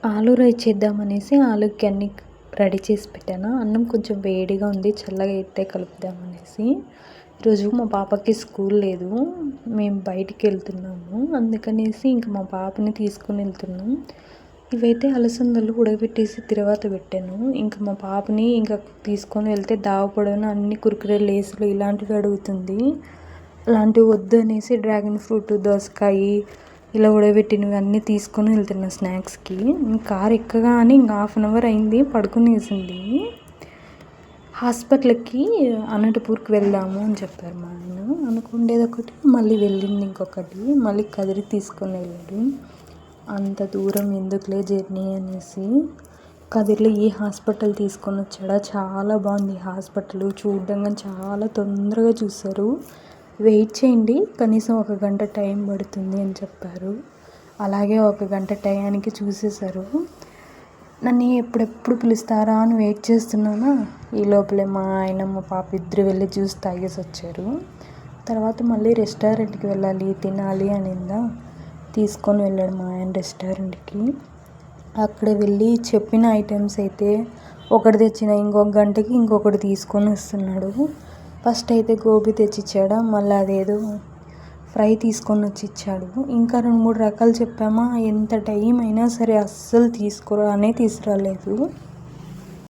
ఆలు రైస్ చేద్దామనేసి ఆలుకి అన్నీ రెడీ చేసి పెట్టాను. అన్నం కొంచెం వేడిగా ఉంది, చల్లగా అయితే కలుపుదామనేసి. ఈరోజు మా పాపకి స్కూల్ లేదు, మేము బయటికి వెళ్తున్నాము. అందుకనేసి ఇంక మా పాపని తీసుకుని వెళ్తున్నాం. ఇవైతే అలసందలు ఉడకబెట్టేసి తర్వాత పెట్టాను. ఇంకా మా పాపని ఇంకా తీసుకొని వెళ్తే దావపడను అన్ని కుర్కురే లేసులు ఇలాంటివి అడుగుతుంది. అలాంటివి వద్దు అనేసి డ్రాగన్ ఫ్రూట్, దోసకాయ ఇలా ఉడకబెట్టినవి అన్నీ తీసుకొని వెళ్తున్నా స్నాక్స్కి. కారు ఎక్కగానే ఇంకా 1/2 అవర్ అయింది, పడుకునేసింది. హాస్పిటల్కి అనంతపూర్కి వెళ్దాము అని చెప్పారు మా ఆయన. అనుకుండేది ఒకటి, మళ్ళీ వెళ్ళింది ఇంకొకటి. మళ్ళీ కదిరి తీసుకొని వెళ్ళాడు. అంత దూరం ఎందుకులే జర్నీ అనేసి కదిరిలో ఈ హాస్పిటల్ తీసుకొని వచ్చాడా. చాలా బాగుంది హాస్పిటల్, చూడడంగా చాలా తొందరగా చూస్తారు. వెయిట్ చేయండి, కనీసం 1 గంట టైం పడుతుంది అని చెప్పారు. అలాగే 1 గంట టయానికి చూసేశారు. నన్ను ఎప్పుడెప్పుడు పిలుస్తారా అని వెయిట్ చేస్తున్నానా. ఈ లోపలే మా ఆయన మా పాప ఇద్దరు వెళ్ళి జ్యూస్ తాగేసి వచ్చారు. తర్వాత మళ్ళీ రెస్టారెంట్కి వెళ్ళాలి, తినాలి అనిందా, తీసుకొని వెళ్ళాడు మా ఆయన రెస్టారెంట్కి. అక్కడ వెళ్ళి చెప్పిన ఐటమ్స్ అయితే ఒకటి తెచ్చిన ఇంకొక గంటకి ఇంకొకటి తీసుకొని వస్తున్నాడు. ఫస్ట్ అయితే గోబీ తెచ్చిచ్చాడా, మళ్ళీ అదేదో ఫ్రై తీసుకొని వచ్చి ఇచ్చాడు. ఇంకా 2-3 రకాలు చెప్పామా, ఎంత టైం అయినా సరే అస్సలు తీసుకురాలేదు.